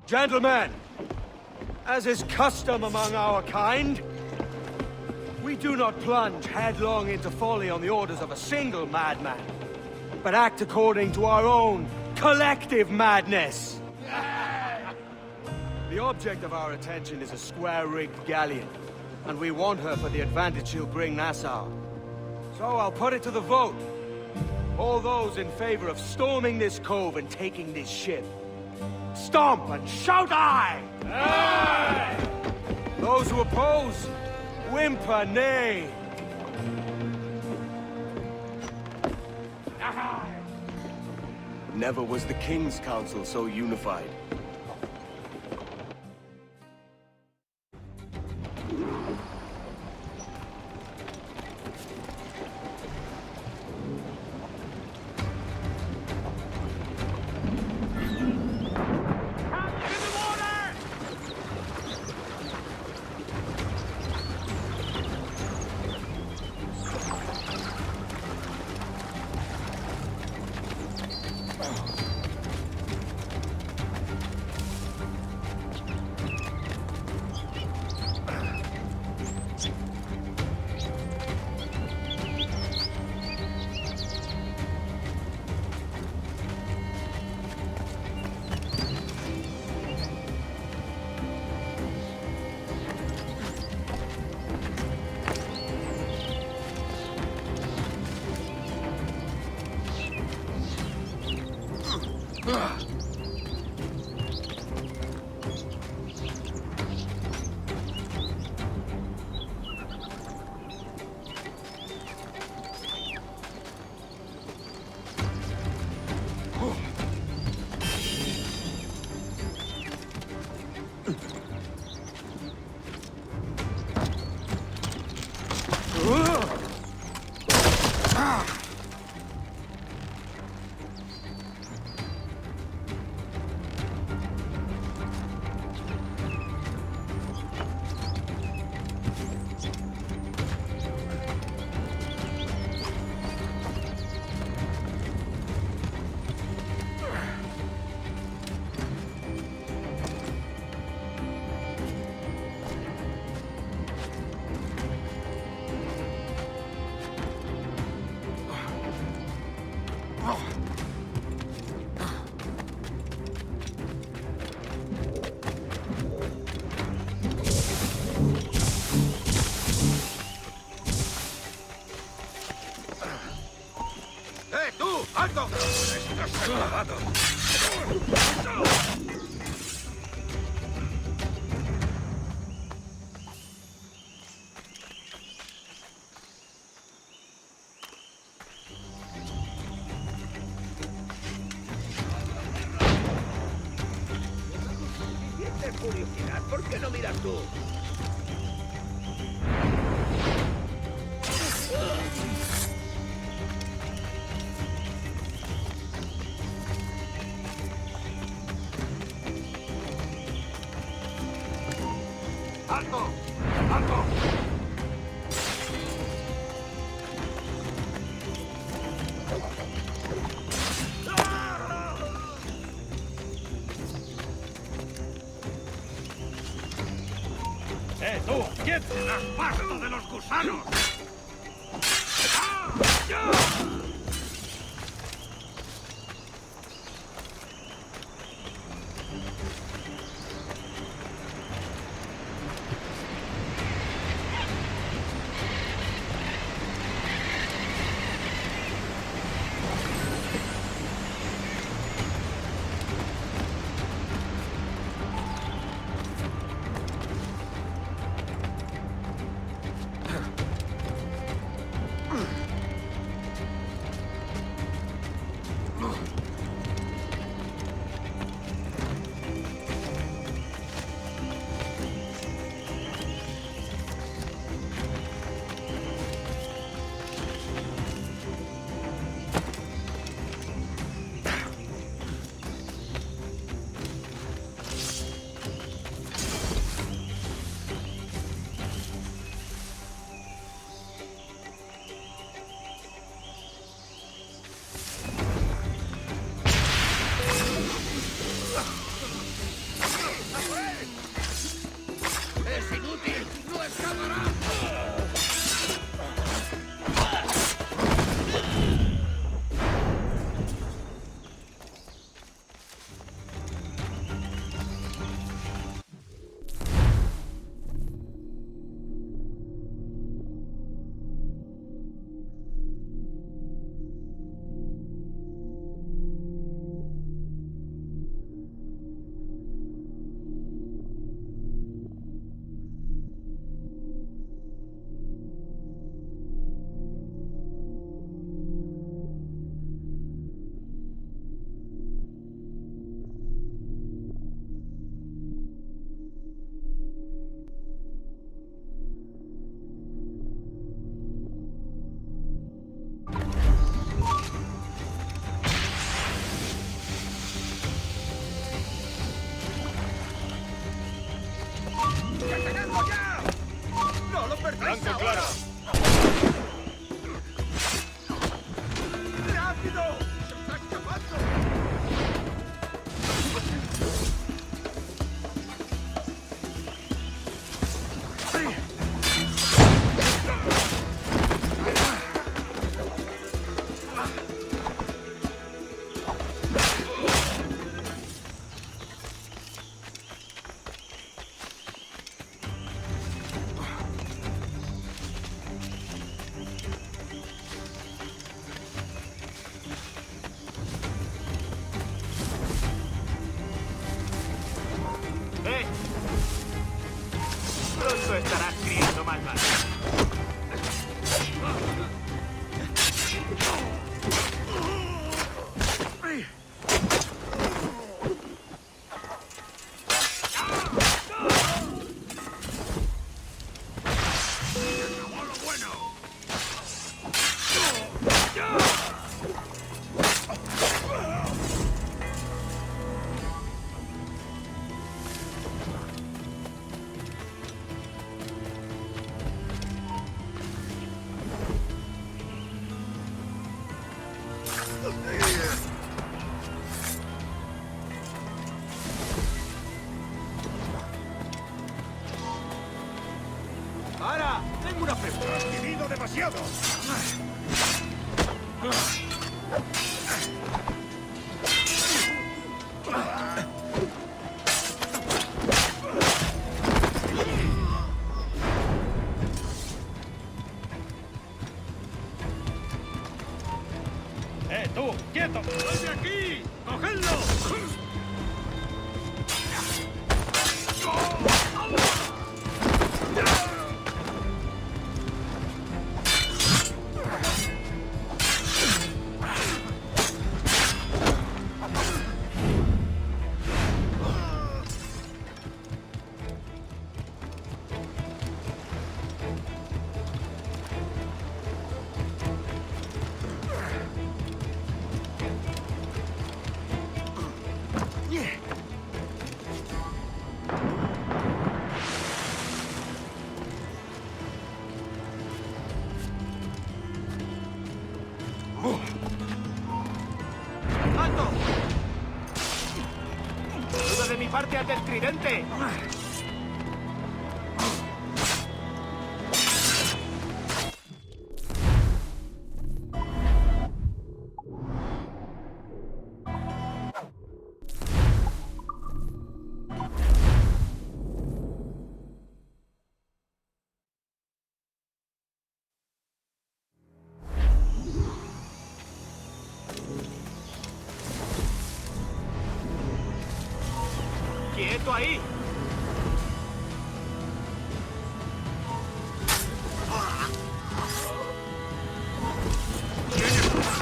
Gentlemen, as is custom among our kind, we do not plunge headlong into folly on the orders of a single madman, but act according to our own collective madness. The object of our attention is a square-rigged galleon, and we want her for the advantage she'll bring Nassau. So I'll put it to the vote. All those in favor of storming this cove and taking this ship, stomp and shout aye! Aye! Those who oppose, whimper nay. Never was the King's Council so unified. ¡Alto! ¡Estás acabado! ¿Tienes curiosidad? ¿Por qué no miras tú? ¡Alto! ¡Alto! ¡Tú! ¡Quieto! ¡Las pasto de los gusanos! Blanco claro. ¡Rápido! ¡Se está escapando! Pronto estarás criando malvadas. ¡Para! ¡Tengo una pregunta! ¡Has vivido demasiado! ¡Tú! ¡Quieto! ¡De aquí! ¡Cogedlo! ¡Alto! ¡Ayuda de mi parte al del tridente! ¡Quieto ahí!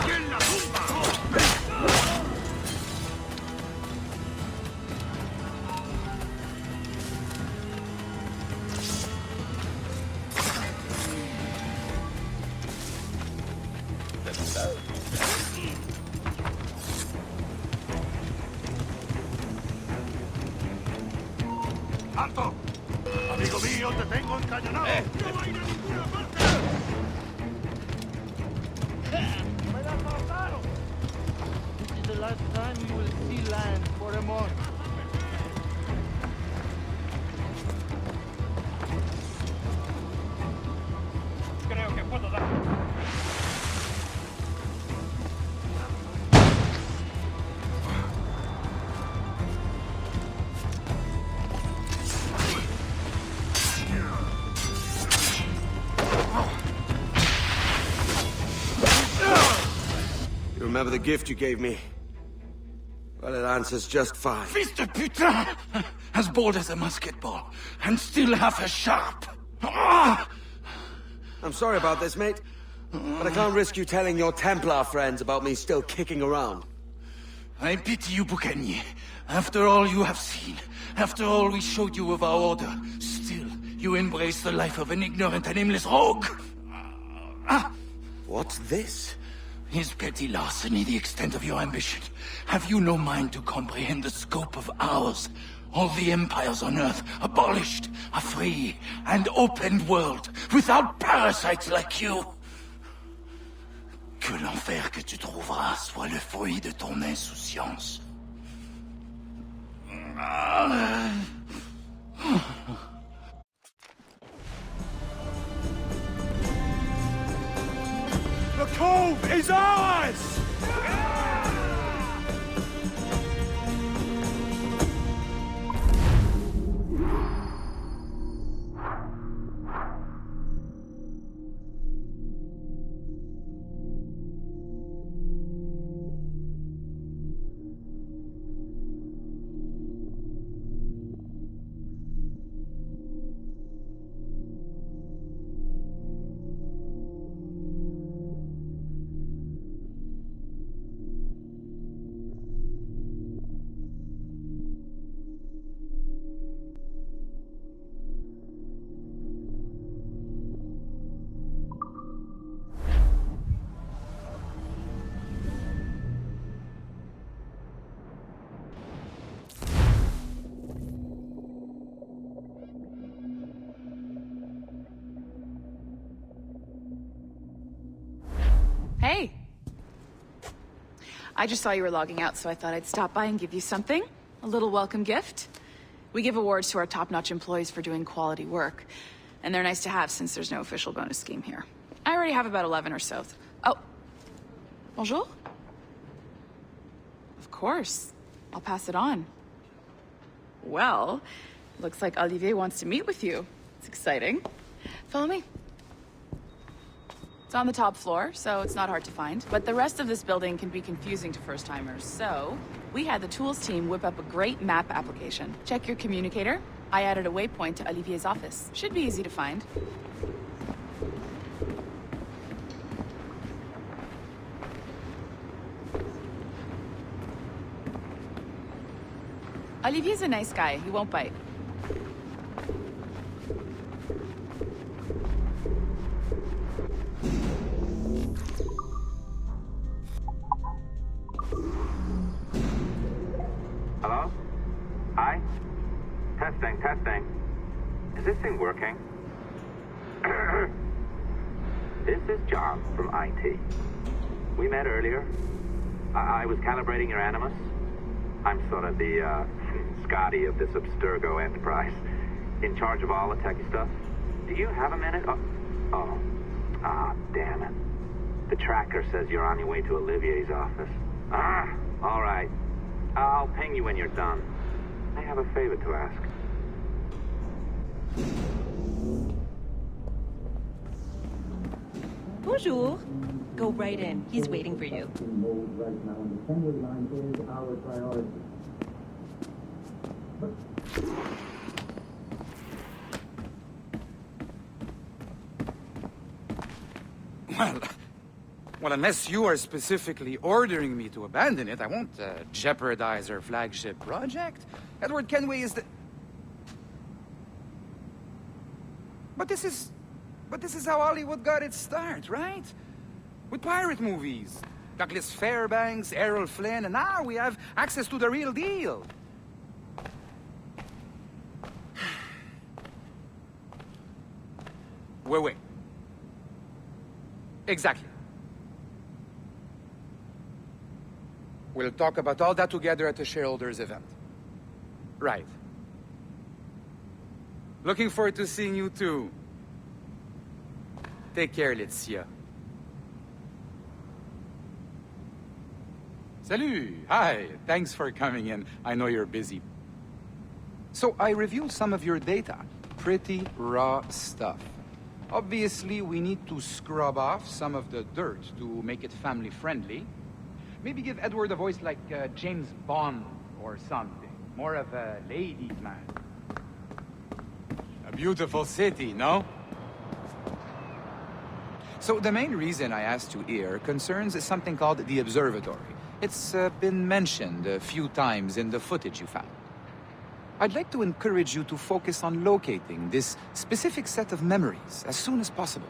¡Bien la tumba! ¡Alto! ¡Amigo mío, te tengo encañonado! ¡No va a ir a ninguna parte! ¡Me la mataron! This is the last time you will see land for a month. Creo que puedo dar. You remember the gift you gave me? Well, it answers just fine. Fils de putain! As bold as a musket ball, and still half as sharp. Ah! I'm sorry about this, mate. But I can't risk you telling your Templar friends about me still kicking around. I pity you, Boucanier. After all you have seen, after all we showed you of our order, still you embrace the life of an ignorant and aimless rogue. What's this? Is petty larceny the extent of your ambition? Have you no mind to comprehend the scope of ours? All the empires on Earth abolished. A free and open world without parasites like you. Que l'enfer que tu trouveras soit le fruit de ton insouciance. The cove is ours! Hey! I just saw you were logging out, so I thought I'd stop by and give you something. A little welcome gift. We give awards to our top-notch employees for doing quality work. And they're nice to have since there's no official bonus scheme here. I already have about 11 or so. Oh. Bonjour? Of course. I'll pass it on. Well, looks like Olivier wants to meet with you. It's exciting. Follow me. It's on the top floor, so it's not hard to find. But the rest of this building can be confusing to first-timers, so we had the tools team whip up a great map application. Check your communicator. I added a waypoint to Olivier's office. Should be easy to find. Olivier's a nice guy. He won't bite. Hello? Hi? Testing. Is this thing working? This is John from IT. We met earlier. I was calibrating your Animus. I'm sort of the, Scotty of this Abstergo enterprise. In charge of all the techie stuff. Do you have a minute? Damn it. The tracker says you're on your way to Olivier's office. All right. I'll ping you when you're done. I have a favor to ask. Bonjour. Go right in. He's waiting for you. Right now, and the assembly line is our priority. Well, unless you are specifically ordering me to abandon it, I won't jeopardize our flagship project. Edward Kenway is the... But this is how Hollywood got its start, right? With pirate movies. Douglas Fairbanks, Errol Flynn, and now we have access to the real deal. Wait. Exactly. We'll talk about all that together at the shareholders event. Right. Looking forward to seeing you too. Take care, Laetitia. Salut! Hi! Thanks for coming in. I know you're busy. So I reviewed some of your data. Pretty raw stuff. Obviously, we need to scrub off some of the dirt to make it family-friendly. Maybe give Edward a voice like James Bond or something. More of a ladies' man. A beautiful city, no? So the main reason I asked you here concerns something called the Observatory. It's been mentioned a few times in the footage you found. I'd like to encourage you to focus on locating this specific set of memories as soon as possible.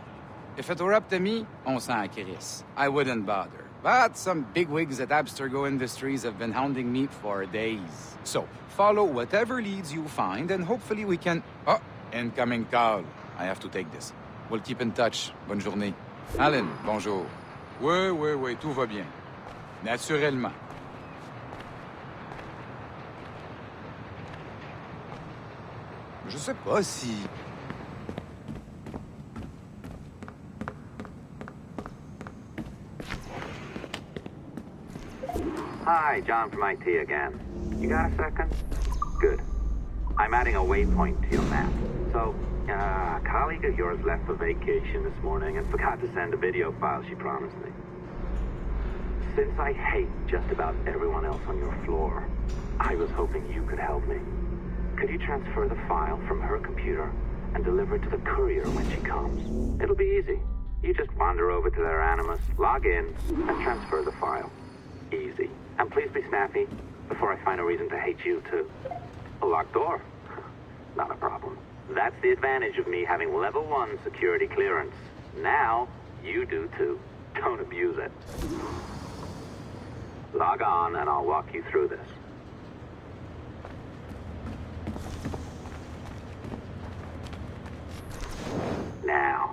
If it were up to me, on s'en crisse. I wouldn't bother. But some bigwigs at Abstergo Industries have been hounding me for days. So, follow whatever leads you find, and hopefully we can... Oh, incoming call. I have to take this. We'll keep in touch. Bonne journée. Alan, bonjour. Oui, tout va bien. Naturellement. Je sais pas si... Hi, John from IT again. You got a second? Good. I'm adding a waypoint to your map. So, a colleague of yours left for vacation this morning and forgot to send a video file she promised me. Since I hate just about everyone else on your floor, I was hoping you could help me. Could you transfer the file from her computer and deliver it to the courier when she comes? It'll be easy. You just wander over to their Animus, log in, and transfer the file. Easy. And please be snappy before I find a reason to hate you, too. A locked door? Not a problem. That's the advantage of me having level 1 security clearance. Now, you do, too. Don't abuse it. Log on, and I'll walk you through this. Now,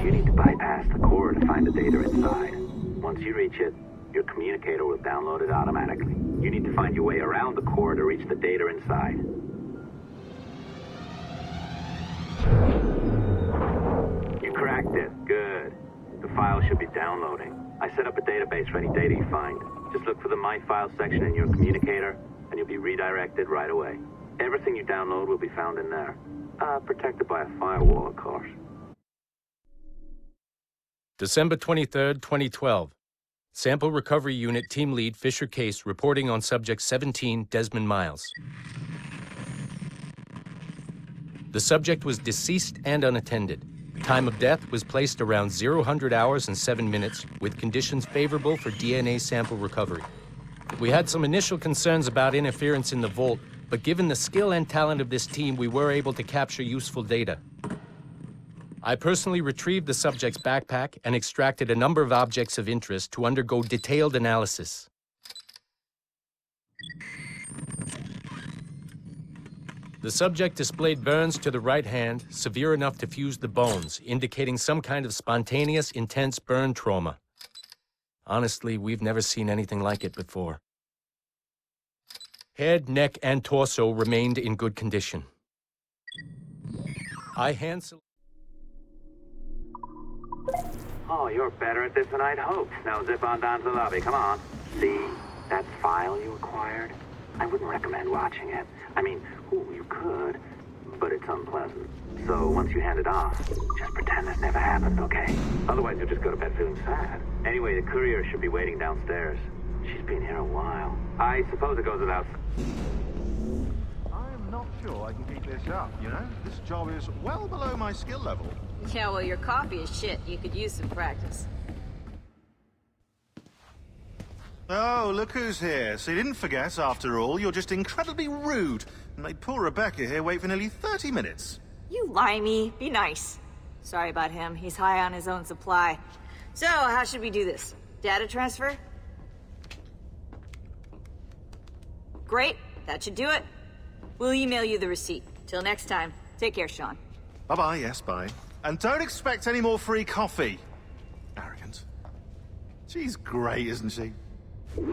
you need to bypass the core to find the data inside. Once you reach it, your communicator will download it automatically. You need to find your way around the core to reach the data inside. You cracked it. Good. The file should be downloading. I set up a database for any data you find. Just look for the My Files section in your communicator, and you'll be redirected right away. Everything you download will be found in there. Protected by a firewall, of course. December 23rd, 2012. Sample Recovery Unit Team Lead Fisher Case reporting on Subject 17, Desmond Miles. The subject was deceased and unattended. Time of death was placed around 00 hours and 7 minutes, with conditions favorable for DNA sample recovery. We had some initial concerns about interference in the vault, but given the skill and talent of this team, we were able to capture useful data. I personally retrieved the subject's backpack and extracted a number of objects of interest to undergo detailed analysis. The subject displayed burns to the right hand, severe enough to fuse the bones, indicating some kind of spontaneous, intense burn trauma. Honestly, we've never seen anything like it before. Head, neck, and torso remained in good condition. Oh, you're better at this than I'd hoped. Now zip on down to the lobby. Come on. See that file you acquired? I wouldn't recommend watching it. I mean, you could, but it's unpleasant. So once you hand it off, just pretend this never happened, okay? Otherwise, you'll just go to bed feeling sad. Anyway, the courier should be waiting downstairs. She's been here a while. I suppose it goes without... I'm not sure I can keep this up, you know? This job is well below my skill level. Yeah, well, your copy is shit. You could use some practice. Oh, look who's here. So you didn't forget, after all, you're just incredibly rude. And made poor Rebecca here wait for nearly 30 minutes. You limey. Be nice. Sorry about him. He's high on his own supply. So, how should we do this? Data transfer? Great. That should do it. We'll email you the receipt. Till next time. Take care, Sean. Bye-bye, yes, bye. And don't expect any more free coffee. Arrogant. She's great, isn't she? Safe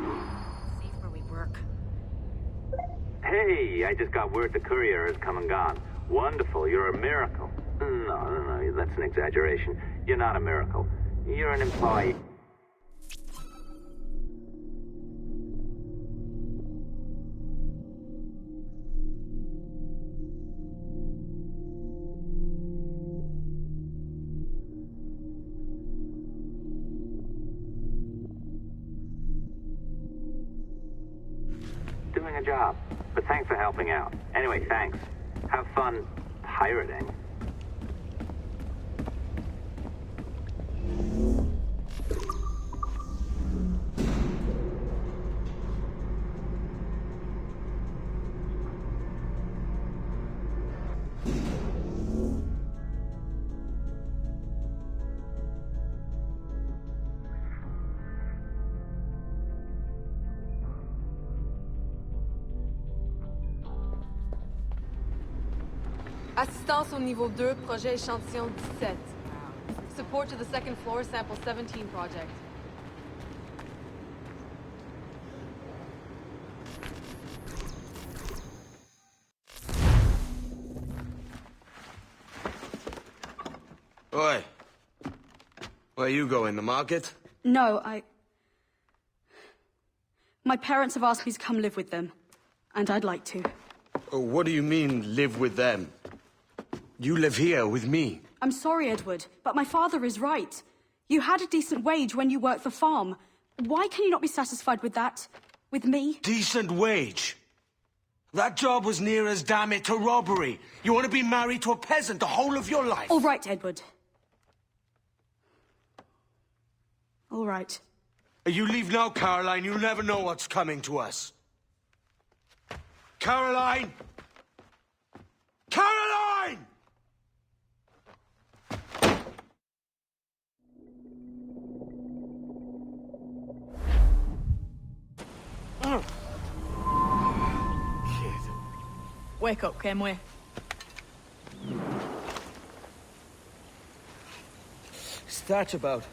where we work. Hey, I just got word the courier has come and gone. Wonderful, you're a miracle. No, that's an exaggeration. You're not a miracle. You're an employee. Doing a job, but thanks for helping out. Anyway, thanks. Have fun pirating. Assistance au niveau 2, projet échantillon 17. Support to the second floor, sample 17 project. Oi. Where you going, the market? No, My parents have asked me to come live with them. And I'd like to. Oh, what do you mean, live with them? You live here with me. I'm sorry, Edward, but my father is right. You had a decent wage when you worked the farm. Why can you not be satisfied with that? With me? Decent wage? That job was near as, damn it, to robbery. You want to be married to a peasant the whole of your life? All right, Edward. All right. You leave now, Caroline. You'll never know what's coming to us. Caroline! Caroline! Wake up, Kenway. What's that about?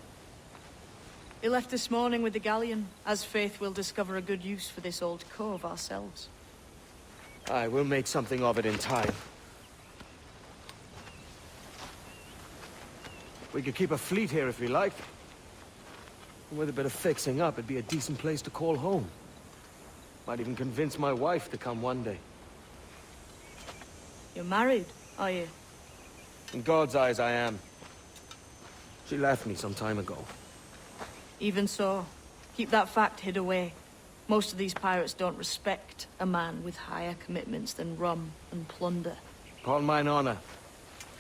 He left this morning with the galleon. As faith, we'll discover a good use for this old cove ourselves. Aye, we'll make something of it in time. We could keep a fleet here if we liked. And with a bit of fixing up, it'd be a decent place to call home. Might even convince my wife to come one day. You're married, are you? In God's eyes, I am. She left me some time ago. Even so, keep that fact hid away. Most of these pirates don't respect a man with higher commitments than rum and plunder. Call mine honor.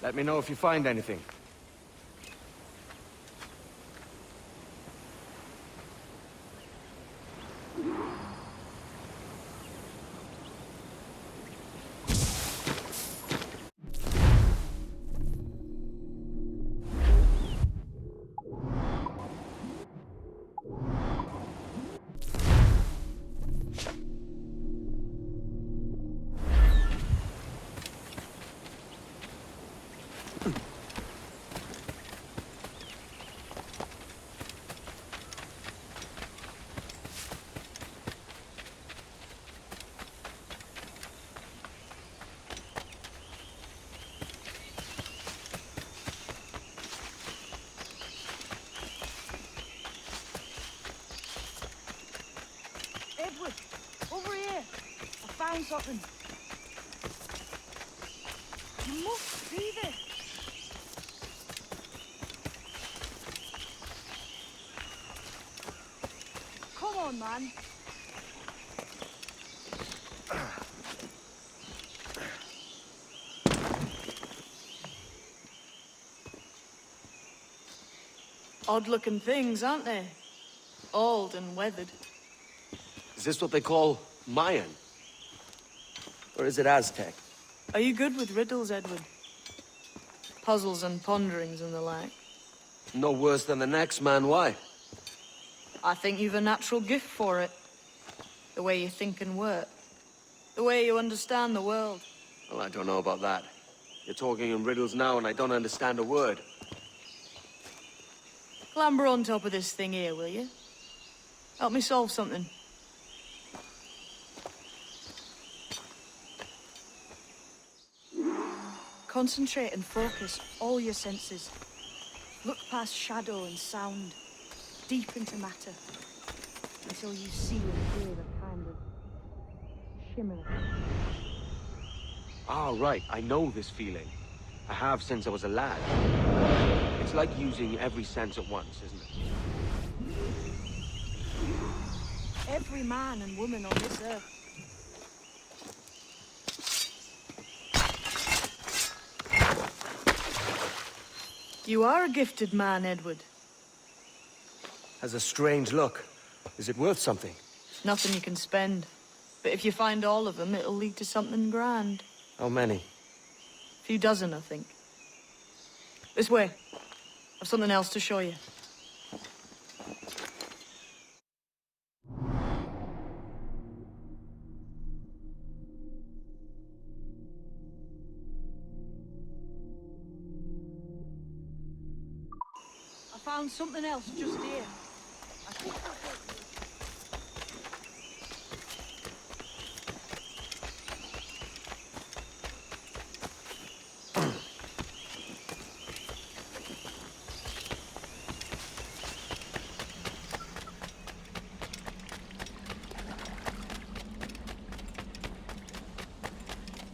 Let me know if you find anything. Edward, over here. I found something. You must see this. Come on, man. Odd-looking things, aren't they? Old and weathered. Is this what they call Mayan? Or is it Aztec? Are you good with riddles, Edward? Puzzles and ponderings and the like? No worse than the next man, why? I think you've a natural gift for it. The way you think and work. The way you understand the world. Well, I don't know about that. You're talking in riddles now and I don't understand a word. Clamber on top of this thing here, will you? Help me solve something. Concentrate and focus all your senses. Look past shadow and sound, deep into matter, until you see and hear a kind of shimmer. Ah, right. I know this feeling. I have since I was a lad. It's like using every sense at once, isn't it? Every man and woman on this earth. You are a gifted man, Edward. Has a strange look. Is it worth something? Nothing you can spend. But if you find all of them, it'll lead to something grand. How many? A few dozen, I think. This way. I've something else to show you. found something else just here.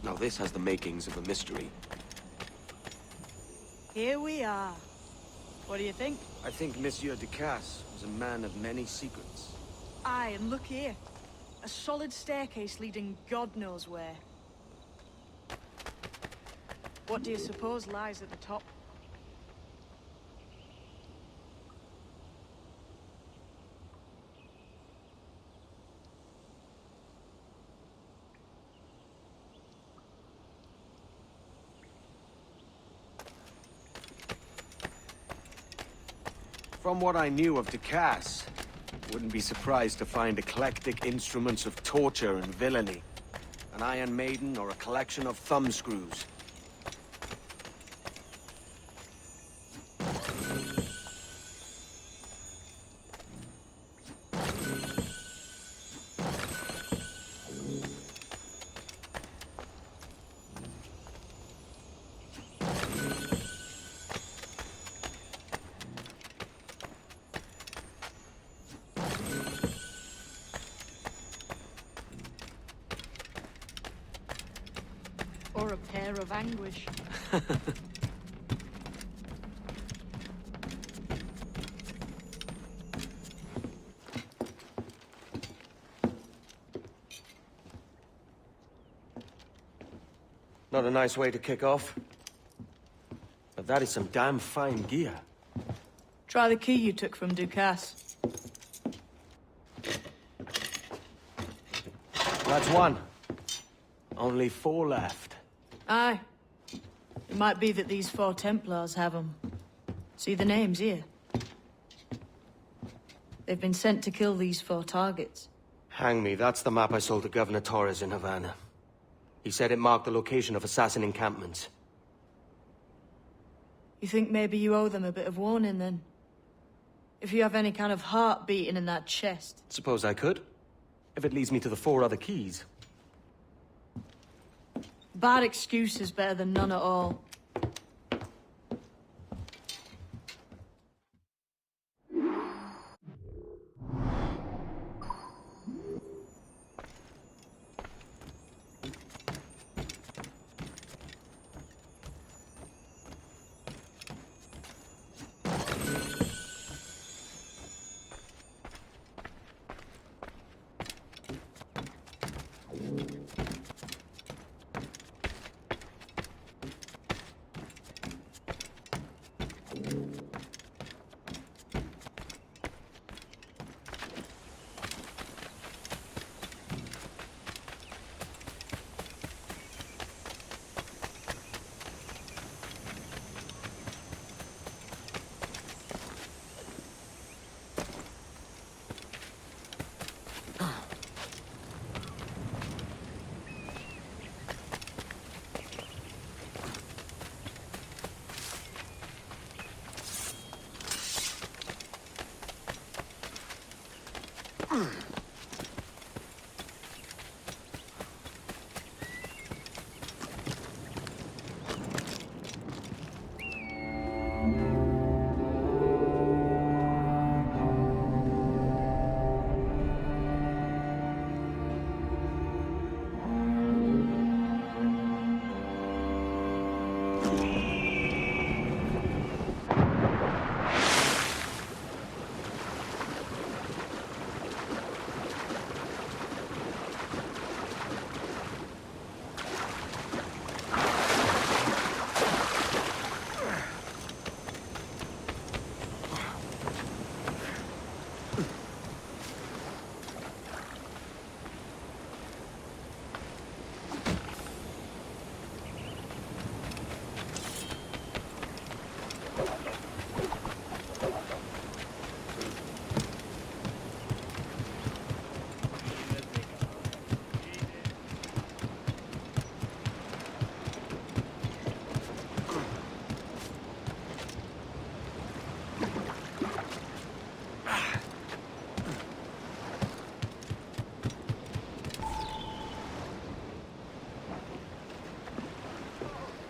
Now this has the makings of a mystery. Here we are. What do you think? I think Monsieur Ducasse was a man of many secrets. Aye, and look here. A solid staircase leading God knows where. What do you suppose lies at the top? From what I knew of Ducasse, wouldn't be surprised to find eclectic instruments of torture and villainy. An Iron Maiden or a collection of thumbscrews. Or a pair of anguish. Not a nice way to kick off. But that is some damn fine gear. Try the key you took from Ducasse. That's one. Only 4 left. Aye. It might be that these 4 Templars have them. See the names here? They've been sent to kill these 4 targets. Hang me, that's the map I sold to Governor Torres in Havana. He said it marked the location of assassin encampments. You think maybe you owe them a bit of warning, then? If you have any kind of heart beating in that chest. Suppose I could. If it leads me to the 4 other keys. Bad excuse is better than none at all.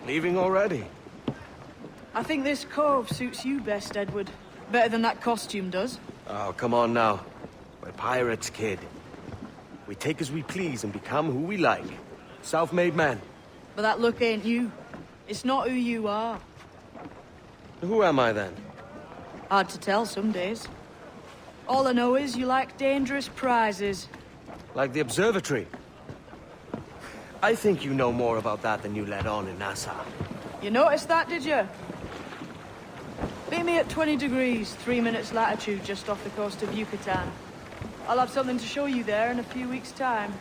Leaving already? I think this cove suits you best, Edward. Better than that costume does. Oh, come on now. We're pirates, kid. We take as we please and become who we like. Self-made men. But that look ain't you. It's not who you are. Who am I then? Hard to tell some days. All I know is you like dangerous prizes. Like the observatory. I think you know more about that than you let on in Nassau. You noticed that, did you? Meet me at 20 degrees, 3 minutes latitude just off the coast of Yucatan. I'll have something to show you there in a few weeks' time.